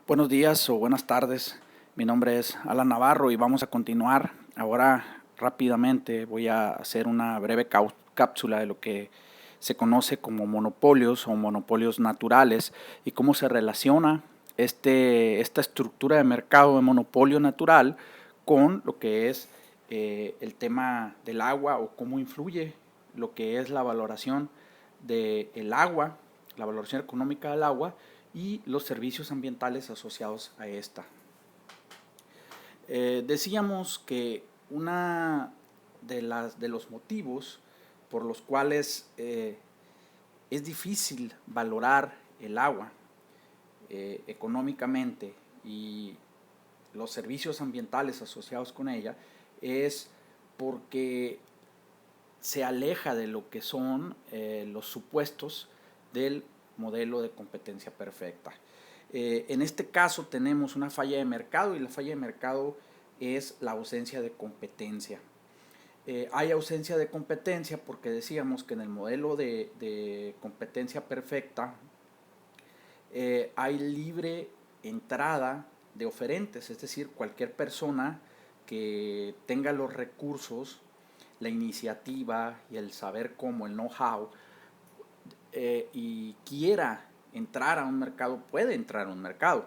Buenos días o buenas tardes. Mi nombre es Alan Navarro y vamos a continuar. Ahora rápidamente voy a hacer una breve cápsula de lo que se conoce como monopolios o monopolios naturales y cómo se relaciona esta estructura de mercado de monopolio natural con lo que es el tema del agua o cómo influye lo que es la valoración del agua, la valoración económica del agua y los servicios ambientales asociados a esta. Decíamos que una de los motivos por los cuales es difícil valorar el agua económicamente y los servicios ambientales asociados con ella es porque se aleja de lo que son los supuestos del modelo de competencia perfecta. En este caso tenemos una falla de mercado y la falla de mercado es la ausencia de competencia. Hay ausencia de competencia porque decíamos que en el modelo de competencia perfecta hay libre entrada de oferentes, es decir, cualquier persona que tenga los recursos, la iniciativa y el saber cómo, el know-how, y quiera entrar a un mercado, puede entrar a un mercado.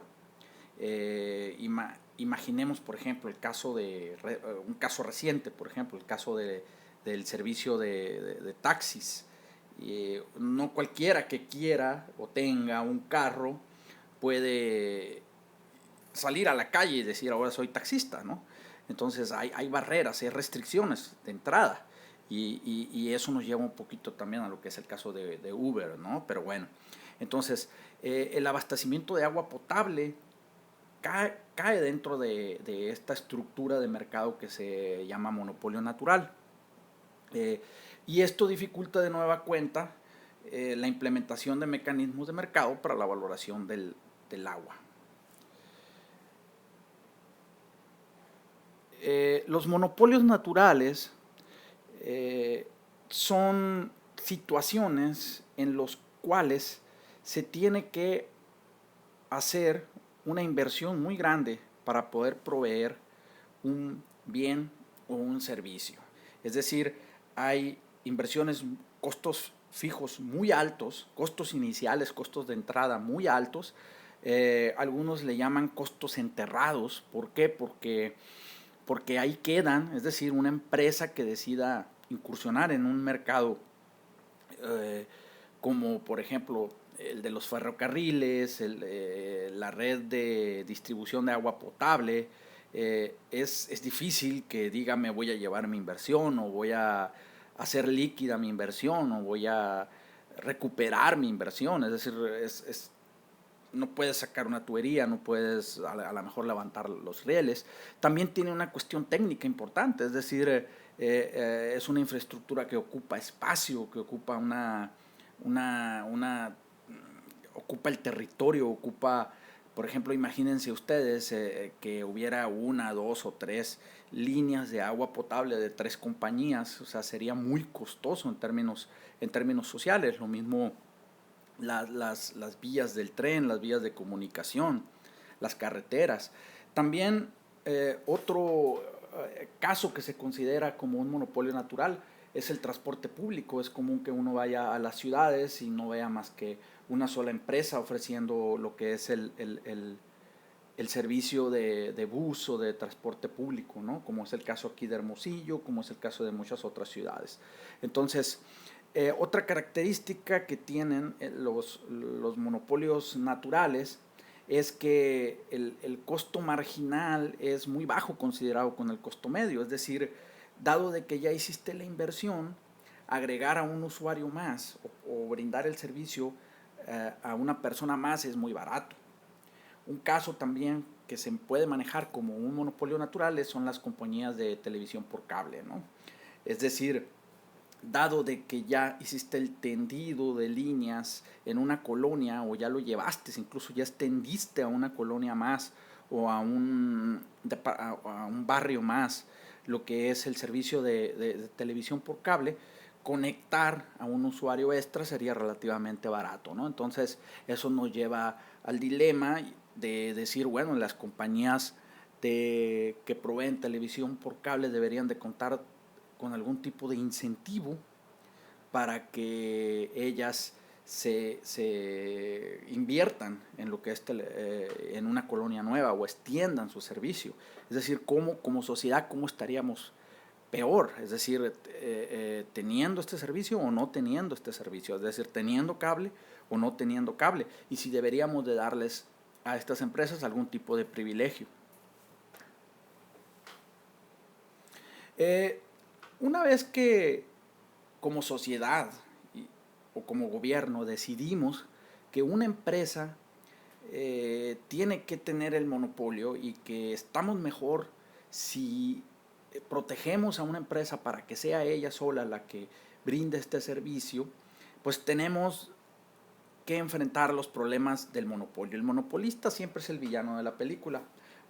Imaginemos, por ejemplo, un caso reciente, por ejemplo, el caso del servicio de taxis. No cualquiera que quiera o tenga un carro puede salir a la calle y decir ahora soy taxista, ¿no? Entonces hay barreras, hay restricciones de entrada y eso nos lleva un poquito también a lo que es el caso de Uber, ¿no? Pero bueno, entonces el abastecimiento de agua potable cae dentro de esta estructura de mercado que se llama monopolio natural. Y esto dificulta de nueva cuenta la implementación de mecanismos de mercado para la valoración del agua. Los monopolios naturales son situaciones en las cuales se tiene que hacer una inversión muy grande para poder proveer un bien o un servicio. Es decir, hay inversiones, costos fijos muy altos, costos iniciales, costos de entrada muy altos. Algunos le llaman costos enterrados. ¿Por qué? Porque ahí quedan, es decir, una empresa que decida incursionar en un mercado como por ejemplo el de los ferrocarriles, la red de distribución de agua potable, es difícil que diga me voy a llevar mi inversión o voy a hacer líquida mi inversión o voy a recuperar mi inversión. Es decir, no puedes sacar una tubería, no puedes a lo mejor levantar los rieles. También tiene una cuestión técnica importante, es decir, es una infraestructura que ocupa espacio, que ocupa ocupa el territorio, ocupa, por ejemplo, imagínense ustedes que hubiera una, dos o tres líneas de agua potable de tres compañías, o sea, sería muy costoso en términos sociales. Lo mismo las vías del tren, las vías de comunicación, las carreteras. También otro caso que se considera como un monopolio natural es el transporte público. Es común que uno vaya a las ciudades y no vea más que una sola empresa ofreciendo lo que es el servicio de bus o de transporte público, ¿no? Como es el caso aquí de Hermosillo, como es el caso de muchas otras ciudades. Entonces, otra característica que tienen los monopolios naturales es que el costo marginal es muy bajo considerado con el costo medio. Es decir, dado de que ya hiciste la inversión, agregar a un usuario más o brindar el servicio a una persona más es muy barato. Un caso también que se puede manejar como un monopolio natural son las compañías de televisión por cable, ¿no? Es decir, dado de que ya hiciste el tendido de líneas en una colonia o ya lo llevaste, incluso ya extendiste a una colonia más o a un barrio más, lo que es el servicio de televisión por cable, conectar a un usuario extra sería relativamente barato, ¿no? Entonces eso nos lleva al dilema de decir, bueno, las compañías que proveen televisión por cable deberían de contar con algún tipo de incentivo para que ellas se inviertan en lo que es en una colonia nueva o extiendan su servicio. Es decir, ¿cómo, como sociedad, cómo estaríamos peor? Es decir, teniendo este servicio o no teniendo este servicio. Es decir, teniendo cable o no teniendo cable. Y si deberíamos de darles a estas empresas algún tipo de privilegio. Eh, una vez que como sociedad o como gobierno decidimos que una empresa tiene que tener el monopolio y que estamos mejor si protegemos a una empresa para que sea ella sola la que brinde este servicio, pues tenemos que enfrentar los problemas del monopolio. El monopolista siempre es el villano de la película.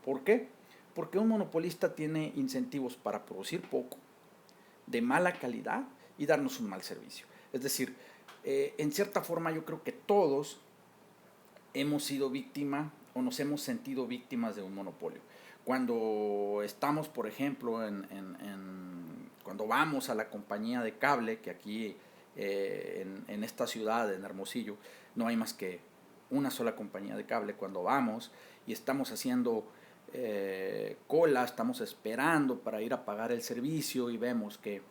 ¿Por qué? Porque un monopolista tiene incentivos para producir poco, de mala calidad y darnos un mal servicio. Es decir, en cierta forma yo creo que todos hemos sido víctima o nos hemos sentido víctimas de un monopolio. Cuando estamos, por ejemplo, cuando vamos a la compañía de cable, que aquí en esta ciudad, en Hermosillo, no hay más que una sola compañía de cable. Cuando vamos y estamos haciendo cola, estamos esperando para ir a pagar el servicio y vemos que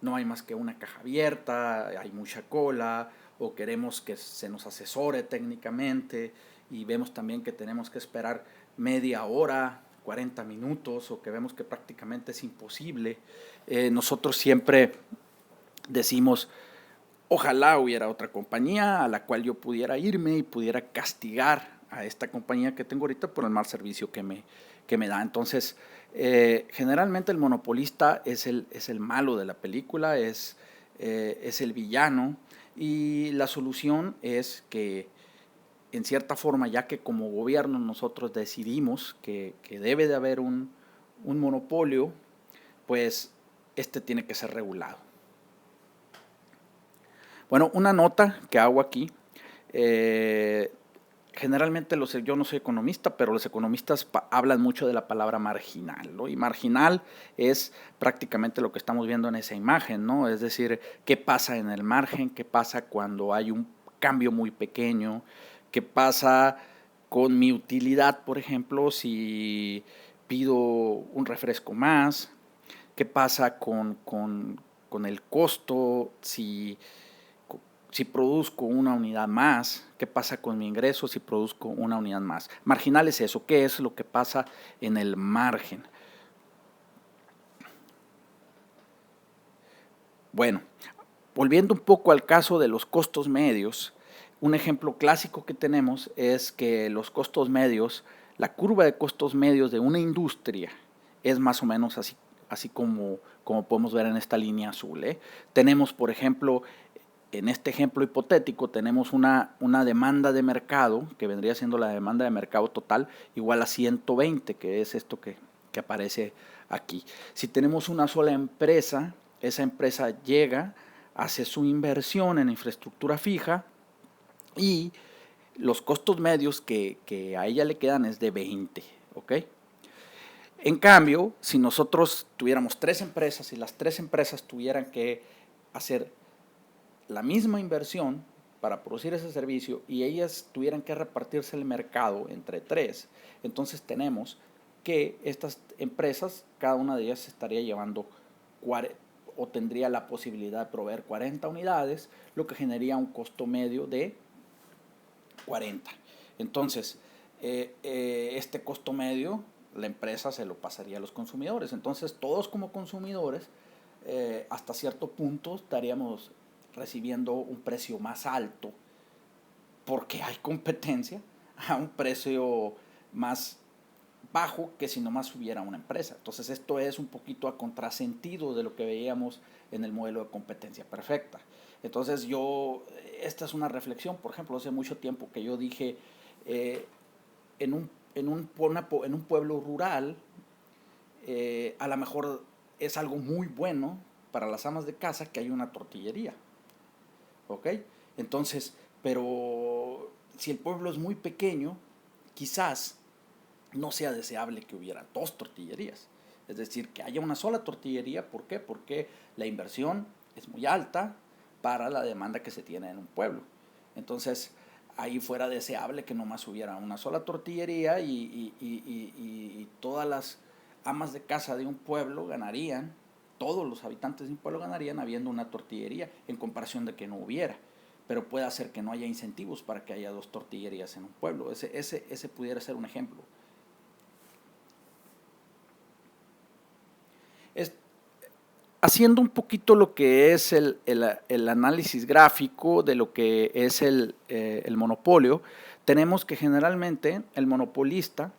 no hay más que una caja abierta, hay mucha cola, o queremos que se nos asesore técnicamente y vemos también que tenemos que esperar media hora, 40 minutos, o que vemos que prácticamente es imposible, nosotros siempre decimos, ojalá hubiera otra compañía a la cual yo pudiera irme y pudiera castigar a esta compañía que tengo ahorita por el mal servicio que me da. Entonces, generalmente el monopolista es el malo de la película, es el villano, y la solución es que, en cierta forma, ya que como gobierno nosotros decidimos que debe de haber un monopolio, pues este tiene que ser regulado. Bueno, una nota que hago aquí, generalmente yo no soy economista, pero los economistas hablan mucho de la palabra marginal, ¿no? Y marginal es prácticamente lo que estamos viendo en esa imagen, ¿no? Es decir, qué pasa en el margen, qué pasa cuando hay un cambio muy pequeño, qué pasa con mi utilidad, por ejemplo, si pido un refresco más, qué pasa con el costo, si produzco una unidad más, qué pasa con mi ingreso si produzco una unidad más. Marginal es eso, qué es lo que pasa en el margen. Bueno, volviendo un poco al caso de los costos medios, un ejemplo clásico que tenemos es que los costos medios, la curva de costos medios de una industria es más o menos así como podemos ver en esta línea azul. Tenemos, por ejemplo, en este ejemplo hipotético tenemos una demanda de mercado, que vendría siendo la demanda de mercado total, igual a 120, que es esto que aparece aquí. Si tenemos una sola empresa, esa empresa llega, hace su inversión en infraestructura fija y los costos medios que a ella le quedan es de 20, ¿ok? En cambio, si nosotros tuviéramos 3 empresas y las 3 empresas tuvieran que hacer la misma inversión para producir ese servicio y ellas tuvieran que repartirse el mercado entre 3, entonces tenemos que estas empresas, cada una de ellas estaría llevando o tendría la posibilidad de proveer 40 unidades, lo que generaría un costo medio de 40. Entonces, este costo medio, la empresa se lo pasaría a los consumidores. Entonces, todos como consumidores, hasta cierto punto, estaríamos recibiendo un precio más alto porque hay competencia a un precio más bajo que si nomás hubiera una empresa. Entonces esto es un poquito a contrasentido de lo que veíamos en el modelo de competencia perfecta. Entonces esta es una reflexión, por ejemplo, hace mucho tiempo que yo dije, en un pueblo rural, a lo mejor es algo muy bueno para las amas de casa que hay una tortillería. ¿Ok? Entonces, pero si el pueblo es muy pequeño, quizás no sea deseable que hubiera dos tortillerías. Es decir, que haya una sola tortillería. ¿Por qué? Porque la inversión es muy alta para la demanda que se tiene en un pueblo. Entonces, ahí fuera deseable que nomás hubiera una sola tortillería y todas las amas de casa de un pueblo ganarían, todos los habitantes de un pueblo ganarían habiendo una tortillería, en comparación de que no hubiera. Pero puede hacer que no haya incentivos para que haya dos tortillerías en un pueblo. Ese pudiera ser un ejemplo. Es, Haciendo un poquito lo que es el análisis gráfico de lo que es el monopolio, tenemos que generalmente el monopolista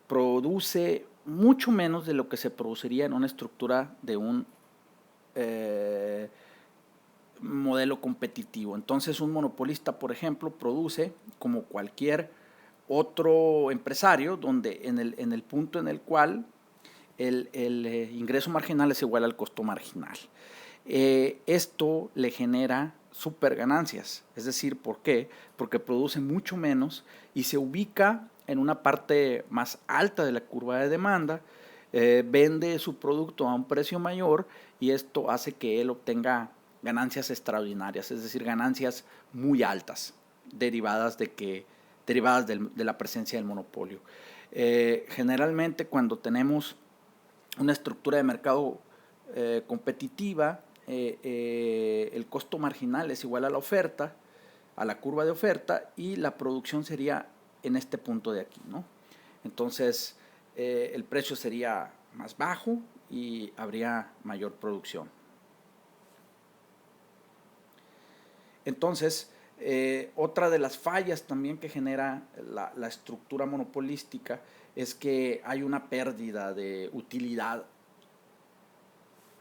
produce mucho menos de lo que se produciría en una estructura de un eh, modelo competitivo. Entonces un monopolista, por ejemplo, produce como cualquier otro empresario, donde en el punto en el cual el ingreso marginal es igual al costo marginal. Esto le genera super ganancias, es decir, ¿por qué? Porque produce mucho menos y se ubica en una parte más alta de la curva de demanda, vende su producto a un precio mayor y esto hace que él obtenga ganancias extraordinarias, es decir, ganancias muy altas, derivadas de la presencia del monopolio. Generalmente cuando tenemos una estructura de mercado competitiva, el costo marginal es igual a la oferta, a la curva de oferta, y la producción sería en este punto de aquí, ¿no? Entonces, el precio sería más bajo y habría mayor producción. Entonces, otra de las fallas también que genera la estructura monopolística es que hay una pérdida de utilidad.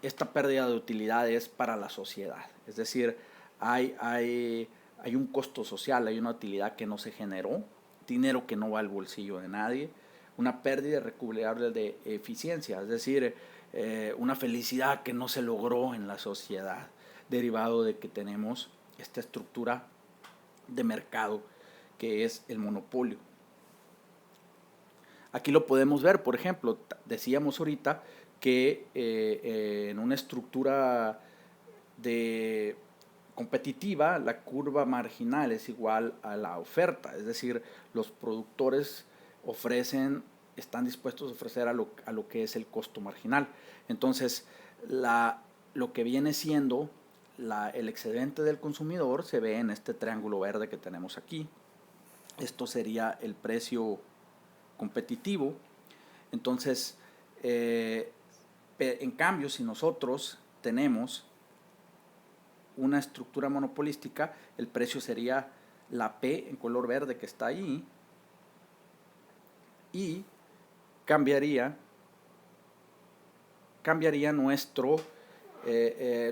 Esta pérdida de utilidad es para la sociedad, es decir, hay un costo social, hay una utilidad que no se generó, dinero que no va al bolsillo de nadie, una pérdida irrecuperable de eficiencia, es decir, una felicidad que no se logró en la sociedad, derivado de que tenemos esta estructura de mercado que es el monopolio. Aquí lo podemos ver, por ejemplo, decíamos ahorita que en una estructura de competitiva, la curva marginal es igual a la oferta, es decir, los productores están dispuestos a ofrecer a lo que es el costo marginal. Entonces, lo que viene siendo el excedente del consumidor se ve en este triángulo verde que tenemos aquí. Esto sería el precio competitivo. Entonces, en cambio, si nosotros tenemos una estructura monopolística, el precio sería la P en color verde que está ahí, y cambiaría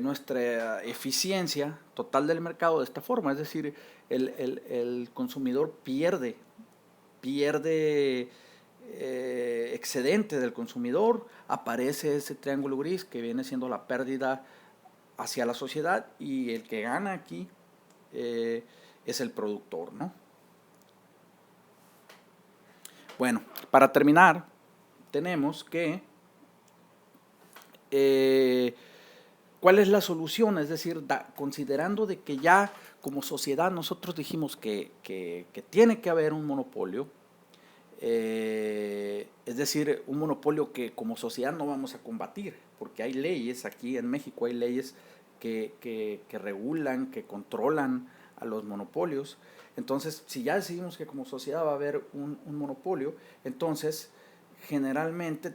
nuestra eficiencia total del mercado de esta forma. Es decir, el consumidor pierde excedente del consumidor, aparece ese triángulo gris que viene siendo la pérdida hacia la sociedad, y el que gana aquí es el productor, ¿no? Bueno, para terminar, tenemos que ¿cuál es la solución? Es decir, considerando de que ya como sociedad nosotros dijimos que tiene que haber un monopolio, es decir, un monopolio que como sociedad no vamos a combatir, porque hay leyes, aquí en México hay leyes que regulan, que controlan a los monopolios. Entonces, si ya decidimos que como sociedad va a haber un monopolio, entonces generalmente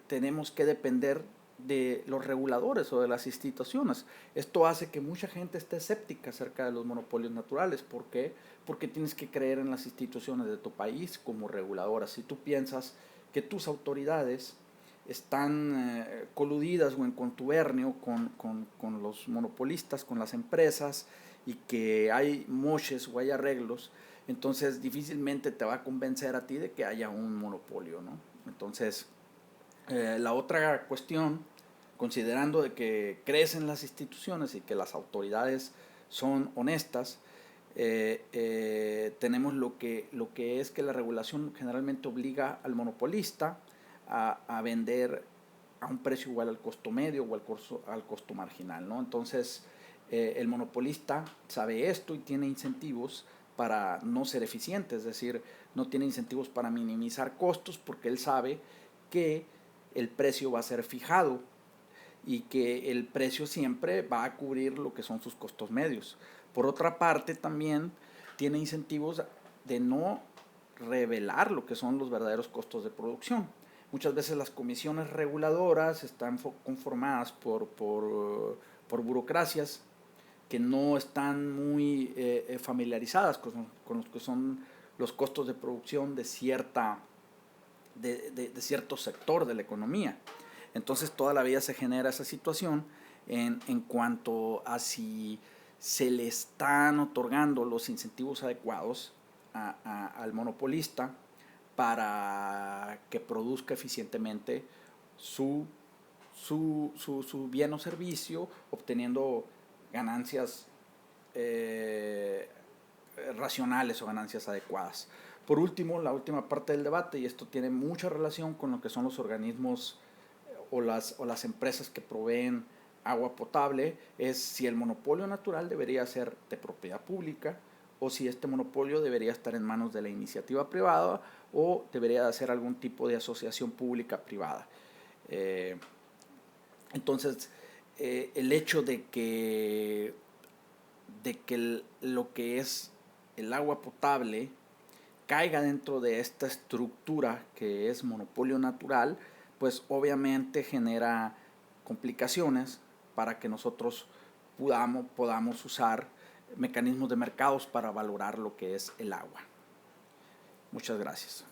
tenemos que depender de los reguladores o de las instituciones. Esto hace que mucha gente esté escéptica acerca de los monopolios naturales. ¿Por qué? Porque tienes que creer en las instituciones de tu país como reguladoras. Si tú piensas que tus autoridades están coludidas o en contubernio con los monopolistas, con las empresas, y que hay moches o hay arreglos, entonces difícilmente te va a convencer a ti de que haya un monopolio, ¿no? Entonces, la otra cuestión, considerando de que crees en las instituciones y que las autoridades son honestas, tenemos lo que es que la regulación generalmente obliga al monopolista a vender a un precio igual al costo medio o al costo marginal, ¿no? Entonces, el monopolista sabe esto y tiene incentivos para no ser eficiente, es decir, no tiene incentivos para minimizar costos porque él sabe que el precio va a ser fijado y que el precio siempre va a cubrir lo que son sus costos medios. Por otra parte, también tiene incentivos de no revelar lo que son los verdaderos costos de producción. Muchas veces las comisiones reguladoras están conformadas por burocracias que no están muy familiarizadas con los que son los costos de producción de cierto sector de la economía. Entonces toda la vida se genera esa situación en cuanto a si se le están otorgando los incentivos adecuados al monopolista para que produzca eficientemente su bien o servicio, obteniendo ganancias racionales o ganancias adecuadas. Por último, la última parte del debate, y esto tiene mucha relación con lo que son los organismos o las empresas que proveen agua potable, es si el monopolio natural debería ser de propiedad pública o si este monopolio debería estar en manos de la iniciativa privada o debería ser algún tipo de asociación pública privada. Entonces, el hecho de que lo que es el agua potable caiga dentro de esta estructura que es monopolio natural, pues obviamente genera complicaciones para que nosotros podamos usar mecanismos de mercados para valorar lo que es el agua. Muchas gracias.